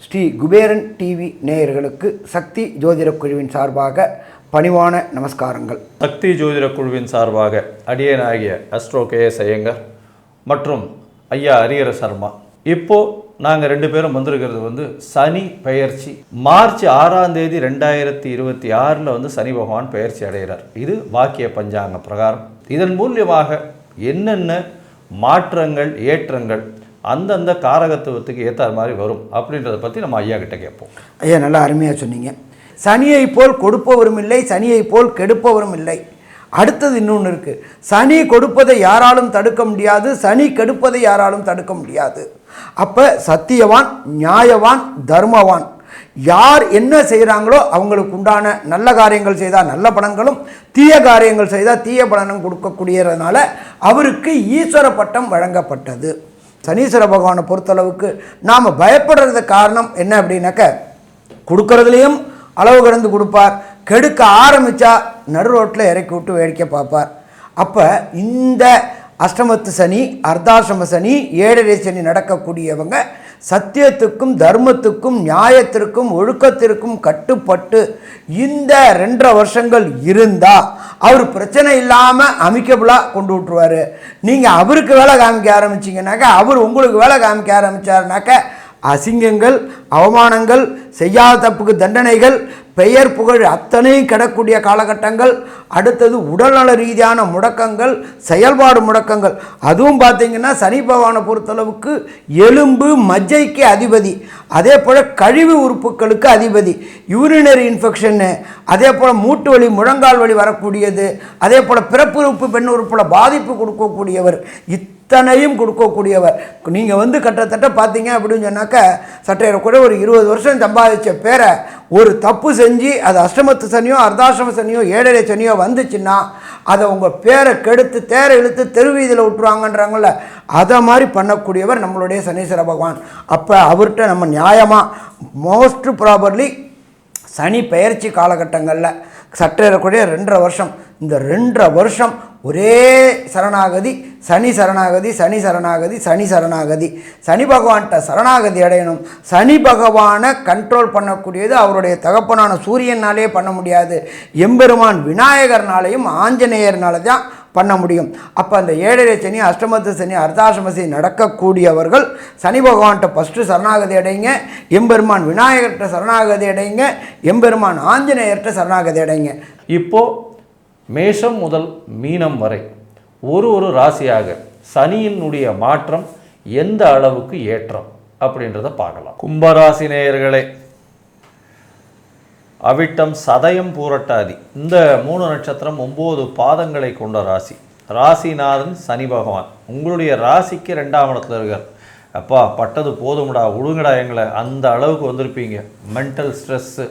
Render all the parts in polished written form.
Sri Kuberan TV நேயர்களுக்கு சக்தி ஜோதிட குழுவின் சார்பாக பணிவான நமஸ்காரங்கள். சக்தி ஜோதிட குழுவின் சார்பாக அடியனாகிய அஸ்ட்ரோ KS ஐயங்கர் மற்றும் ஐயா ஹரிஹர சர்மா. இப்போது நாங்கள் 2 பேரும் வந்திருக்கிறது சனி பெயர்ச்சி. மார்ச் 6ஆம் தேதி 2026 சனி பகவான் பெயர்ச்சி அடைகிறார். இது வாக்கிய பஞ்சாங்க பிரகாரம். இதன் மூலியமாக என்னென்ன மாற்றங்கள் ஏற்றங்கள் அந்தந்த காரகத்துவத்துக்கு ஏற்ற மாதிரி வரும் அப்படின்றத பற்றி நம்ம ஐயா கிட்ட கேட்போம். ஐயா நல்லா அருமையாக சொன்னீங்க. சனியை போல் கொடுப்பவரும் இல்லை, சனியை போல் கெடுப்பவரும் இல்லை. அடுத்தது இன்னொன்று இருக்குது. சனி கொடுப்பதை யாராலும் தடுக்க முடியாது, சனி கெடுப்பதை யாராலும் தடுக்க முடியாது. அப்போ சத்தியவான், நியாயவான், தர்மவான் யார் என்ன செய்கிறாங்களோ அவங்களுக்கு உண்டான நல்ல காரியங்கள் செய்தால் நல்ல பலன்களும், தீய காரியங்கள் செய்தால் தீய பலனும் கொடுக்கக்கூடியதுனால அவருக்கு ஈஸ்வர பட்டம் வழங்கப்பட்டது. சனீஸ்வர பகவானை பொறுத்தளவுக்கு நாம் பயப்படுறது காரணம் என்ன அப்படின்னாக்க, கொடுக்கறதுலேயும் அளவு கடந்து கொடுப்பார், கெடுக்க ஆரம்பித்தா நடு ரோட்டில் இறக்கி விட்டு வேடிக்கை பார்ப்பார். அப்போ இந்த அஷ்டமத்து சனி, அர்த்தாசிரம சனி, 7.5 சனி நடக்கக்கூடியவங்க சத்தியத்துக்கும் தர்மத்துக்கும் நியாயத்திற்கும் ஒழுக்கத்திற்கும் கட்டுப்பட்டு இந்த 2.5 வருஷங்கள் இருந்தால் அவர் பிரச்சனை இல்லாமல் அமிக்கபுளாக கொண்டு விட்டுருவார். நீங்கள் அவருக்கு வேலை காமிக்க ஆரம்பிச்சிங்கனாக்கா, அவர் உங்களுக்கு வேலை காமிக்க ஆரம்பித்தாருனாக்க அசிங்கங்கள், அவமானங்கள், செய்யாத தப்புக்கு தண்டனைகள், பெயர் புகழ் அத்தனையும் கிடக்கூடிய காலகட்டங்கள். அடுத்தது உடல்நல ரீதியான முடக்கங்கள், செயல்பாடு முடக்கங்கள். அதுவும் பார்த்திங்கன்னா சனி பகவானை பொறுத்தளவுக்கு எலும்பு மஜ்ஜைக்கு அதிபதி, அதே போல் கழிவு உறுப்புகளுக்கு அதிபதி, யூரினரி இன்ஃபெக்ஷன்னு, அதே போல் மூட்டு வலி, முழங்கால் வலி வரக்கூடியது, அதே போல் பிறப்பு உறுப்பு பெண் உறுப்பில் பாதிப்பு கொடுக்கக்கூடியவர், இத்தனையும் கொடுக்கக்கூடியவர். நீங்கள் கிட்டத்தட்ட பார்த்தீங்க அப்படின்னு சொன்னாக்க சட்டையில் கூட ஒரு 20 வருஷம் சம்பாதிச்ச பேரை ஒரு தப்பு செஞ்சு அது அஷ்டமத்து சனியோ அர்த்தாசிரம சனியோ 7.5 சனியோ வந்துச்சுன்னா அதை உங்கள் பேரை கெடுத்து தேரை இழுத்து தெருவீதியில் விட்டுருவாங்கன்றாங்கள, அதை மாதிரி பண்ணக்கூடியவர் நம்மளுடைய சனீஸ்வர பகவான். அப்போ அவர்கிட்ட நம்ம நியாயமாக மோஸ்ட் ப்ராபர்லி சனி பெயர்ச்சி காலகட்டங்களில் சற்றேறக்கூடிய 2.5 வருஷம், இந்த 2.5 வருஷம் ஒரே சரணாகதி, சனி சரணாகதி, சனி சரணாகதி, சனி சரணாகதி. சனி பகவான்கிட்ட சரணாகதி அடையணும். சனி பகவானை கண்ட்ரோல் பண்ணக்கூடியது அவருடைய தகப்பனான சூரியனாலே பண்ண முடியாது, எம்பெருமான் விநாயகர்னாலையும் ஆஞ்சநேயர்னால தான் பண்ண முடியும். அப்போ அந்த 7.5 சனி, அஷ்டமத்து சனி, அர்த்தாசிரம சனி நடக்கக்கூடியவர்கள் சனி பகவான்கிட்ட ஃபஸ்ட்டு சரணாகதி அடைங்க, எம்பெருமான் விநாயகர்கிட்ட சரணாகதி அடைங்க, எம்பெருமான் ஆஞ்சநேயர்கிட்ட சரணாகதி அடைங்க. இப்போது மேஷம் முதல் மீனம் வரை ஒரு ராசியாக சனியினுடைய மாற்றம் எந்த அளவுக்கு ஏற்றம் அப்படின்றத பார்க்கலாம். கும்பராசி நேயர்களே, அவிட்டம், சதயம், பூரட்டாதி இந்த 3 நட்சத்திரம் 9 பாதங்களை கொண்ட ராசி. ராசிநாதன் சனி பகவான் உங்களுடைய ராசிக்கு 2ஆம் இடத்துல இருக்கார். அப்பா பட்டது போதும்டா, விடுங்கடா எங்களை, அந்த அளவுக்கு வந்திருப்பீங்க. மென்டல் ஸ்ட்ரெஸ்ஸு,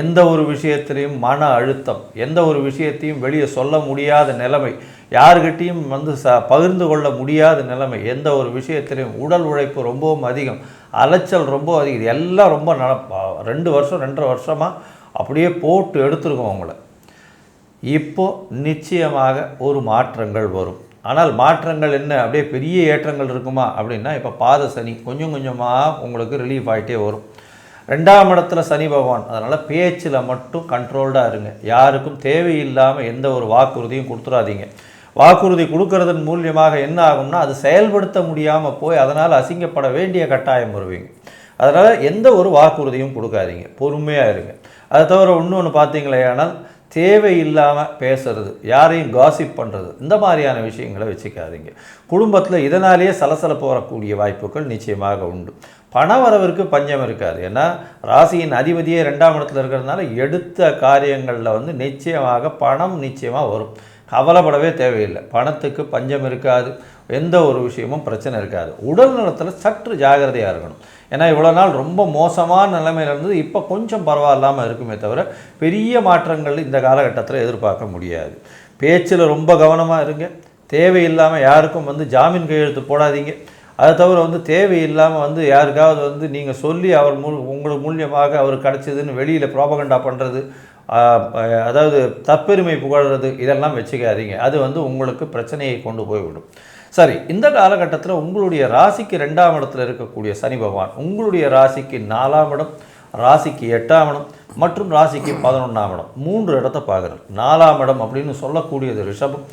எந்த ஒரு விஷயத்திலையும் மன அழுத்தம், எந்த ஒரு விஷயத்தையும் வெளியே சொல்ல முடியாத நிலைமை, யாருக்கிட்டையும் பகிர்ந்து கொள்ள முடியாத நிலைமை, எந்த ஒரு விஷயத்திலையும் உடல் உழைப்பு ரொம்பவும் அதிகம், அலைச்சல் ரொம்ப அதிகம். இது எல்லாம் ரொம்ப 2 வருஷம் 2.5 வருஷமாக அப்படியே போட்டு எடுத்துருக்கோம் உங்களை. இப்போது நிச்சயமாக ஒரு மாற்றங்கள் வரும். ஆனால் மாற்றங்கள் என்ன அப்படியே பெரிய ஏற்றங்கள் இருக்குமா அப்படின்னா, இப்போ பாத சனி கொஞ்சம் கொஞ்சமாக உங்களுக்கு ரிலீஃப் ஆகிட்டே வரும். 2ஆம் இடத்துல சனி பகவான், அதனால் பேச்சில் மட்டும் கண்ட்ரோல்டாக இருங்க. யாருக்கும் தேவையில்லாமல் எந்த ஒரு வாக்குறுதியும் கொடுத்துடாதீங்க. வாக்குறுதி கொடுக்கறதன் மூலியமாக என்ன ஆகும்னா அது செயல்படுத்த முடியாமல் போய் அதனால் அசிங்கப்பட வேண்டிய கட்டாயம் வருவீங்க. அதனால் எந்த ஒரு வாக்குறுதியும் கொடுக்காதீங்க, பொறுமையாக இருங்க. அதை தவிர இன்னொன்று பார்த்தீங்களே, ஆனால் தேவையில்லாமல் பேசுறது, யாரையும் காசிப் பண்ணுறது, இந்த மாதிரியான விஷயங்களை வச்சுக்காதீங்க. குடும்பத்தில் இதனாலேயே சலசலப்பு வரக்கூடிய வாய்ப்புகள் நிச்சயமாக உண்டு. பண வரவிற்கு பஞ்சம் இருக்காது. ஏன்னா ராசியின் அதிபதியே 2ஆம் இடத்துல இருக்கிறதுனால எடுத்த காரியங்களில் நிச்சயமாக பணம் நிச்சயமாக வரும். கவலைப்படவே தேவையில்லை. பணத்துக்கு பஞ்சம் இருக்காது, எந்த ஒரு விஷயமும் பிரச்சனை இருக்காது. உடல் நலத்தில் சற்று ஜாகிரதையாக இருக்கணும். ஏன்னா இவ்வளோ நாள் ரொம்ப மோசமான நிலைமையில் இருந்தது, இப்போ கொஞ்சம் பரவாயில்லாமல் இருக்குமே தவிர பெரிய மாற்றங்கள் இந்த காலகட்டத்தில் எதிர்பார்க்க முடியாது. பேச்சில் ரொம்ப கவனமாக இருங்க. தேவையில்லாமல் யாருக்கும் ஜாமீன் கையெழுத்து போடாதீங்க. அதை தவிர தேவையில்லாமல் யாருக்காவது நீங்கள் சொல்லி அவர் உங்களுக்கு மூலியமாக அவர் கிடச்சிதுன்னு வெளியில் ப்ராபகண்டா பண்ணுறது, அதாவது தற்பெருமை புகழ்றது இதெல்லாம் வச்சுக்காதீங்க. அது வந்து உங்களுக்கு பிரச்சனையை கொண்டு போய்விடும். சரி, இந்த காலகட்டத்தில் உங்களுடைய ராசிக்கு 2ஆம் இடத்துல இருக்கக்கூடிய சனி பகவான் உங்களுடைய ராசிக்கு 4ஆம் இடம், ராசிக்கு 8ஆம் இடம் மற்றும் ராசிக்கு 11ஆம் இடம் 3 இடத்தை பார்க்குறாரு. 4ஆம் இடம் அப்படின்னு சொல்லக்கூடியது ரிஷபம்,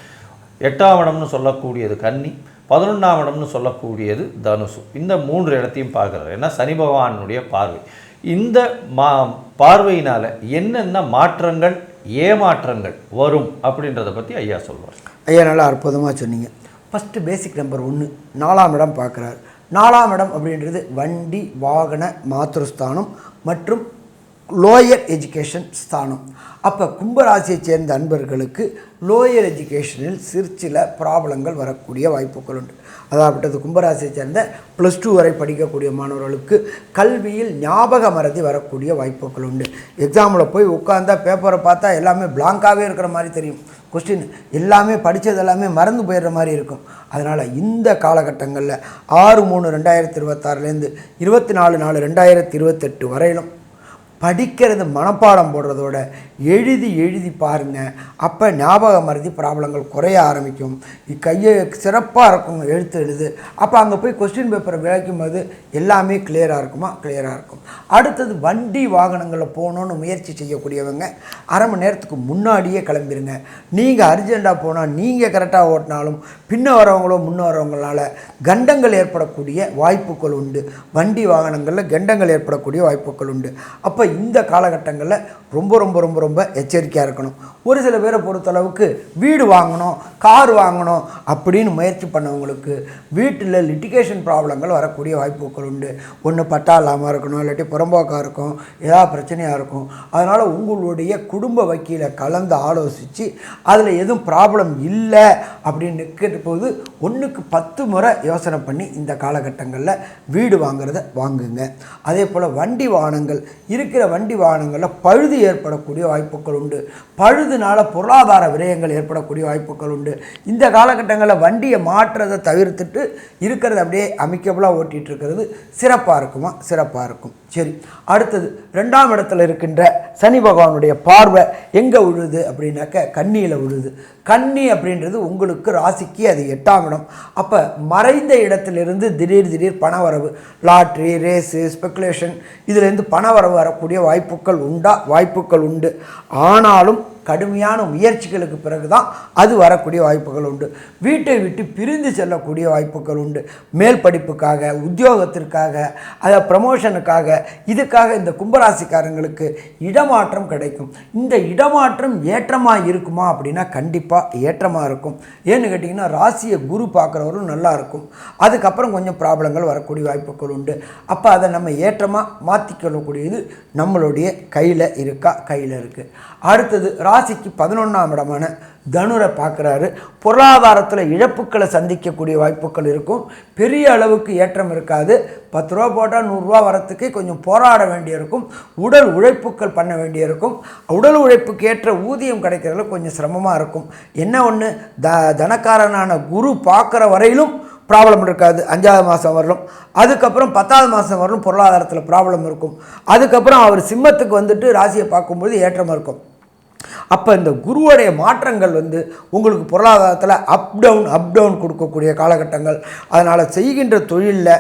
8ஆம் இடம்னு சொல்லக்கூடியது கன்னி, 11ஆம் இடம்னு சொல்லக்கூடியது தனுசு. இந்த 3 இடத்தையும் பார்க்குறாரு. ஏன்னா சனி பகவானுடைய பார்வை. இந்த பார்வையினால் என்னென்ன மாற்றங்கள் ஏமாற்றங்கள் வரும் அப்படின்றத பற்றி ஐயா சொல்வார். ஐயா நல்லா அற்புதமாக சொன்னீங்க. ஃபஸ்ட்டு பேசிக் நம்பர் 1, 4ஆம் இடம் பார்க்குறாரு. 4ஆம் இடம் அப்படின்றது வண்டி வாகன மாத்திருஸ்தானம் மற்றும் லோயர் எஜுகேஷன் ஸ்தானம். அப்போ கும்பராசியை சேர்ந்த அன்பர்களுக்கு லோயர் எஜுகேஷனில் சில ப்ராப்ளங்கள் வரக்கூடிய வாய்ப்புகள் உண்டு. அதாவது கும்பராசியை சேர்ந்த +2 வரை படிக்கக்கூடிய மாணவர்களுக்கு கல்வியில் ஞாபக மறதி வரக்கூடிய வாய்ப்புகள் உண்டு. எக்ஸாமில் போய் உட்காந்தா பேப்பரை பார்த்தா எல்லாமே பிளாங்காகவே இருக்கிற மாதிரி தெரியும். கொஸ்டின் எல்லாமே படித்தது எல்லாமே மறந்து போயிடுற மாதிரி இருக்கும். அதனால் இந்த காலகட்டங்களில் 6/3/2026 24/4/2028 வரையிலும் படிக்கிறது மனப்பாடம் போடுறதோட எழுதி பாருங்கள். அப்போ ஞாபக மறதி ப்ராப்ளங்கள் குறைய ஆரம்பிக்கும். கையை சிறப்பாக இருக்கும் எழுது. அப்போ அங்கே போய் கொஸ்டின் பேப்பரை விளைக்கும் போது எல்லாமே கிளியராக இருக்கும். அடுத்தது வண்டி வாகனங்களில் போகணுன்னு முயற்சி செய்யக்கூடியவங்க அரை மணி நேரத்துக்கு முன்னாடியே கிளம்பிடுங்க. நீங்கள் அர்ஜெண்ட்டாக போனால் நீங்கள் கரெக்டாக ஓட்டினாலும் பின்ன வரவங்களோ முன்ன வரவங்களால கண்டங்கள் ஏற்படக்கூடிய வாய்ப்புகள் உண்டு. வண்டி வாகனங்களில் கண்டங்கள் ஏற்படக்கூடிய வாய்ப்புகள் உண்டு. அப்போ இந்த காலகட்டங்களில் ரொம்ப ரொம்ப ரொம்ப ரொம்ப எச்சரிக்கையாக இருக்கணும். ஒரு சில பேரை பொறுத்தளவுக்கு வீடு வாங்கணும், கார் வாங்கணும் அப்படின்னு முயற்சி பண்ணவங்களுக்கு வீட்டில் லிட்டிகேஷன் ப்ராப்ளங்கள் வரக்கூடிய வாய்ப்புகள் உண்டு. ஒன்று பட்டா இல்லாமல் இருக்கணும், இல்லாட்டி புறம்போக்காக இருக்கும், ஏதாவது பிரச்சனையாக இருக்கும். அதனால் உங்களுடைய குடும்ப வக்கீலை கலந்து ஆலோசித்து அதில் எதுவும் ப்ராப்ளம் இல்லை அப்படின்னு நிற்கிற போது 1க்கு 10 முறை யோசனை பண்ணி இந்த காலகட்டங்களில் வீடு வாங்குறத வாங்குங்க. அதே போல் வண்டி வாகனங்கள் இருக்கிற வண்டி வாகனங்களில் பழுது ஏற்படக்கூடிய வாய்ப்புகள் உண்டு. பழுதுனால பொருளாதார விரயங்கள் ஏற்படக்கூடிய வாய்ப்புகள் உண்டு. இந்த காலகட்டங்களில் வண்டியை மாற்றுறதை தவிர்த்துட்டு இருக்கிறத அப்படியே அமைக்கபுளாக ஓட்டிகிட்டு இருக்கிறது சிறப்பாக இருக்கும். சரி, அடுத்தது 2ஆம் இடத்துல இருக்கின்ற சனி பகவானுடைய பார்வை எங்கே விழுது அப்படின்னாக்க கன்னியில் விழுது. கன்னி அப்படின்றது உங்களுக்கு ராசிக்கு அது 8ஆம் இடம். அப்போ மறைந்த இடத்துலேருந்து திடீர் பணவரவு, லாட்ரி, ரேஸு, ஸ்பெக்குலேஷன் இதிலேருந்து பணவரவு வரக்கூடிய வாய்ப்புகள் உண்டு. ஆனாலும் கடுமையான முயற்சிகளுக்கு பிறகு தான் அது வரக்கூடிய வாய்ப்புகள் உண்டு. வீட்டை விட்டு பிரிந்து செல்லக்கூடிய வாய்ப்புகள் உண்டு. மேல் படிப்புக்காக, உத்தியோகத்திற்காக, அதை ப்ரமோஷனுக்காக, இதுக்காக இந்த கும்பராசிக்காரங்களுக்கு இடமாற்றம் கிடைக்கும். இந்த இடமாற்றம் ஏற்றமாக இருக்குமா அப்படின்னா கண்டிப்பாக ஏற்றமாக இருக்கும். ஏன்னு கேட்டிங்கன்னா ராசியை குரு பார்க்குறவரும் நல்லா இருக்கும். அதுக்கப்புறம் கொஞ்சம் ப்ராப்ளங்கள் வரக்கூடிய வாய்ப்புகள் உண்டு. அப்போ அதை நம்ம ஏற்றமாக மாற்றிக்கொள்ளக்கூடியது நம்மளுடைய கையில் இருக்குது. அடுத்தது ராசிக்கு 11ஆம் இடமான தனுரை பார்க்குறாரு. பொருளாதாரத்தில் இழப்புக்களை சந்திக்கக்கூடிய வாய்ப்புகள் இருக்கும். பெரிய அளவுக்கு ஏற்றம் இருக்காது. 10 ரூபா போட்டால் 100 ரூபா வரத்துக்கு கொஞ்சம் போராட வேண்டியிருக்கும். உடல் உழைப்புக்கள் பண்ண வேண்டியிருக்கும். உடல் உழைப்புக்கு ஏற்ற ஊதியம் கிடைக்கிறதுல கொஞ்சம் சிரமமாக இருக்கும். என்ன ஒன்று, தனக்காரனான குரு பார்க்குற வரையிலும் ப்ராப்ளம் இருக்காது. 5ஆவது மாதம் வரலும், அதுக்கப்புறம் 10ஆவது மாதம் வரலும் பொருளாதாரத்தில் ப்ராப்ளம் இருக்கும். அதுக்கப்புறம் அவர் சிம்மத்துக்கு வந்துட்டு ராசியை பார்க்கும்போது ஏற்றமாக இருக்கும். அப்போ இந்த குருவுடைய மாற்றங்கள் உங்களுக்கு பொருளாதாரத்தில் அப் டவுன் கொடுக்கக்கூடிய காலகட்டங்கள். அதனால் செய்கின்ற தொழிலில்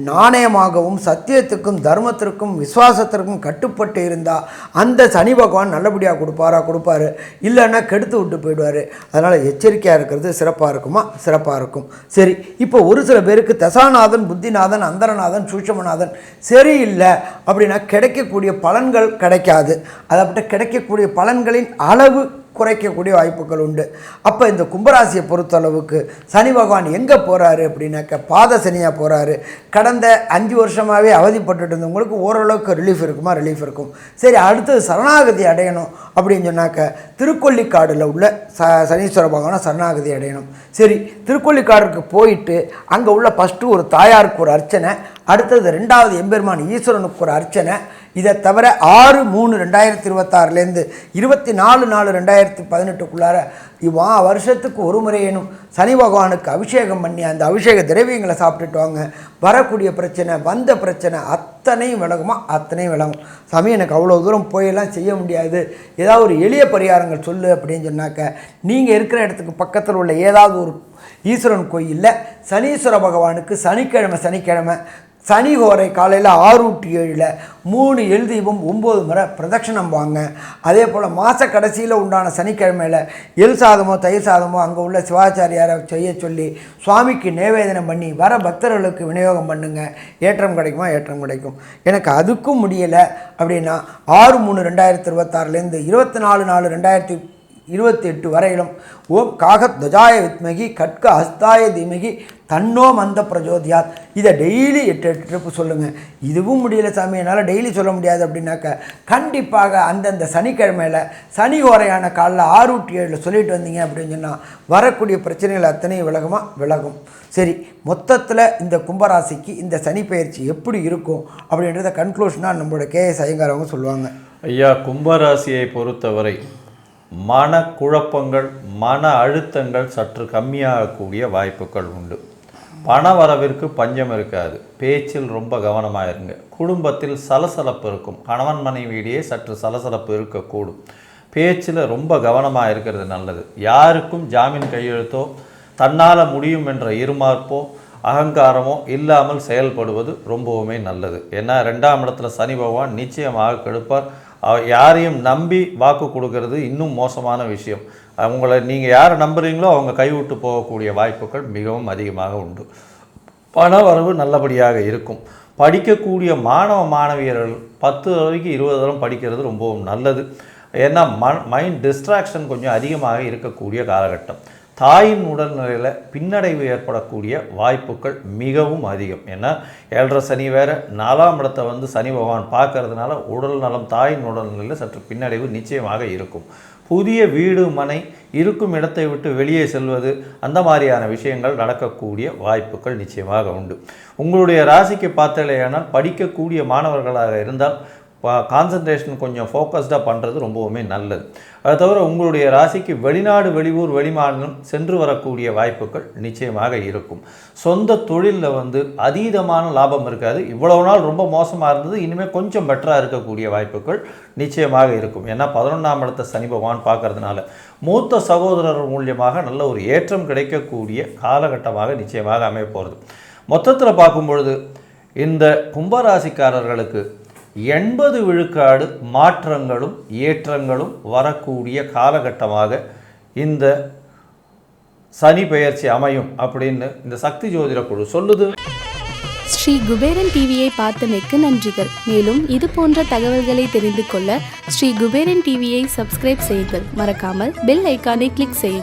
நாணயமாகவும் சத்தியத்துக்கும் தர்மத்திற்கும் விசுவாசத்திற்கும் கட்டுப்பட்டு இருந்தால் அந்த சனி பகவான் நல்லபடியாக கொடுப்பாரு, இல்லைன்னா கெடுத்து விட்டு போயிடுவார். அதனால் எச்சரிக்கையாக இருக்கிறது சிறப்பாக இருக்கும். சரி, இப்போ ஒரு சில பேருக்கு தசாநாதன், புத்திநாதன், அந்தரநாதன், சூட்சமநாதன் சரியில்லை அப்படின்னா கிடைக்கக்கூடிய பலன்கள் கிடைக்காது. அதை கிடைக்கக்கூடிய பலன்களின் அளவு குறைக்கக்கூடிய வாய்ப்புகள் உண்டு. அப்போ இந்த கும்பராசியை பொறுத்தளவுக்கு சனி பகவான் எங்கே போகிறாரு அப்படின்னாக்க பாத சனியாக போகிறாரு. கடந்த 5 வருஷமாகவே அவதிப்பட்டு இருந்தவங்களுக்கு ஓரளவுக்கு ரிலீஃப் இருக்கும். சரி, அடுத்தது சரணாகதி அடையணும் அப்படின்னு சொன்னாக்க திருக்கொள்ளிக்காடில் உள்ள சனீஸ்வர பகவானை சரணாகதி அடையணும். சரி, திருக்கொள்ளிக்காடுக்கு போயிட்டு அங்கே உள்ள ஃபஸ்ட்டு ஒரு தாயாருக்கு ஒரு அர்ச்சனை, அடுத்தது 2வது எம்பெருமான் ஈஸ்வரனுக்கு ஒரு அர்ச்சனை. இதை தவிர 6/3/2026 24/4/2018 வருஷத்துக்கு ஒரு முறையேனும் சனி பகவானுக்கு அபிஷேகம் பண்ணி அந்த அபிஷேக திரவியங்களை சாப்பிட்டுட்டு வாங்க. வரக்கூடிய பிரச்சனை, வந்த பிரச்சனை அத்தனையும் விலகுமா அத்தனையும் விலகும். சாமி எனக்கு அவ்வளோ தூரம் போயெல்லாம் செய்ய முடியாது, ஏதாவது ஒரு எளிய பரிகாரங்கள் சொல்லு அப்படின்னு சொன்னாக்க நீங்கள் இருக்கிற இடத்துக்கு பக்கத்தில் உள்ள ஏதாவது ஒரு ஈஸ்வரன் கோயிலில் சனீஸ்வர பகவானுக்கு சனிக்கிழமை சனி ஹோரை காலையில் 6 to 7 3 எள் தீபம் 9 முறை பிரதட்சணம் வாங்க. அதே போல் மாத கடைசியில் உண்டான சனிக்கிழமையில் எள் சாதமோ தயிர் சாதமோ அங்கே உள்ள சிவாச்சாரியாரை செய்ய சொல்லி சுவாமிக்கு நிவேதனம் பண்ணி வர பக்தர்களுக்கு விநியோகம் பண்ணுங்க. ஏற்றம் கிடைக்குமா? ஏற்றம் கிடைக்கும். எனக்கு அதுக்கும் முடியலை அப்படின்னா 6/3/2026 24/4/2028 வரையிலும் ஓம் காகத் துவஜாய வித்மகி கட்க ஹஸ்தாய தீமகி தன்னோ மந்த பிரஜோதியாத் இதை டெய்லி 8 ட்ரிப்பு சொல்லுங்கள். இதுவும் முடியல சாமி, என்னால் டெய்லி சொல்ல முடியாது அப்படின்னாக்க கண்டிப்பாக அந்தந்த சனிக்கிழமையில் சனி ஓரையான காலைல 6 to 7 சொல்லிட்டு வந்தீங்க அப்படின்னு சொன்னால் வரக்கூடிய பிரச்சனைகள் அத்தனையும் விலகும். சரி, மொத்தத்தில் இந்த கும்பராசிக்கு இந்த சனி பயிற்சி எப்படி இருக்கும் அப்படின்றத கன்க்ளூஷனாக நம்மளோட KS ஐயங்கார் அவங்க சொல்லுவாங்க. ஐயா, கும்பராசியை பொறுத்தவரை மனக்குழப்பங்கள் மன அழுத்தங்கள் சற்று கம்மியாகக்கூடிய வாய்ப்புகள் உண்டு. பண வரவிற்கு பஞ்சம் இருக்காது. பேச்சில் ரொம்ப கவனமாக இருங்க. குடும்பத்தில் சலசலப்பு இருக்கும். கணவன் மனைவியிடையே சற்று சலசலப்பு இருக்கக்கூடும். பேச்சில் ரொம்ப கவனமாக இருக்கிறது நல்லது. யாருக்கும் ஜாமீன் கையெழுத்தோ தன்னால் முடியும் என்ற இருமார்ப்போ அகங்காரமோ இல்லாமல் செயல்படுவது ரொம்பவுமே நல்லது. ஏன்னா 2ஆம் இடத்துல சனி பகவான் நிச்சயமாக கெடுப்பார். யாரையும் நம்பி வாக்கு கொடுக்கறது இன்னும் மோசமான விஷயம். அவங்கள நீங்கள் யாரை நம்புகிறீங்களோ அவங்க கைவிட்டு போகக்கூடிய வாய்ப்புகள் மிகவும் அதிகமாக உண்டு. பண வரவு நல்லபடியாக இருக்கும். படிக்கக்கூடிய மாணவியர்கள் 10 வரைக்கும் 20 தரம் படிக்கிறது ரொம்பவும் நல்லது. ஏன்னா மைண்ட் டிஸ்ட்ராக்ஷன் கொஞ்சம் அதிகமாக இருக்கக்கூடிய காலகட்டம். தாயின் உடல்நிலையில் பின்னடைவு ஏற்படக்கூடிய வாய்ப்புகள் மிகவும் அதிகம். ஏன்னா 7.5 சனி வேறு 4ஆம் இடத்தை சனி பகவான் பார்க்கறதுனால உடல் நலம் தாயின் உடல்நிலையில் சற்று பின்னடைவு நிச்சயமாக இருக்கும். புதிய வீடு மனை இருக்கும் இடத்தை விட்டு வெளியே செல்வது அந்த மாதிரியான விஷயங்கள் நடக்கக்கூடிய வாய்ப்புகள் நிச்சயமாக உண்டு. உங்களுடைய ராசிக்கு பார்த்தலையானால் படிக்கக்கூடிய மாணவர்களாக இருந்தால் கான்சன்ட்ரேஷன் கொஞ்சம் ஃபோக்கஸ்டாக பண்ணுறது ரொம்பவுமே நல்லது. அது தவிர உங்களுடைய ராசிக்கு வெளிநாடு வெளியூர் வெளிமாநிலம் சென்று வரக்கூடிய வாய்ப்புகள் நிச்சயமாக இருக்கும். சொந்த தொழிலில் அதீதமான லாபம் இருக்காது. இவ்வளவு நாள் ரொம்ப மோசமாக இருந்தது, இனிமேல் கொஞ்சம் பெட்டராக இருக்கக்கூடிய வாய்ப்புகள் நிச்சயமாக இருக்கும். ஏன்னா 11ஆம் இடத்தை சனி பகவான் பார்க்கறதுனால மூத்த சகோதரர் மூலியமாக நல்ல ஒரு ஏற்றம் கிடைக்கக்கூடிய காலகட்டமாக நிச்சயமாக அமைய போகிறது. மொத்தத்தில் பார்க்கும் பொழுது இந்த கும்பராசிக்காரர்களுக்கு 80 விழுக்காடு மாற்றங்களும் ஏற்றங்களும் வரக்கூடிய காலகட்டமாக இந்த சனி பெயர்ச்சி அமையும் அப்படின்னு இந்த சக்தி ஜோதிட குழு சொல்லுது. ஸ்ரீ குபேரன் டிவியை பார்த்தமைக்கு நன்றிகள். மேலும் இது போன்ற தகவல்களை தெரிந்து கொள்ள ஸ்ரீ குபேரன் டிவியை சப்ஸ்கிரைப் செய்யுங்கள். மறக்காமல் பெல் ஐக்கானை கிளிக் செய்யுங்கள்.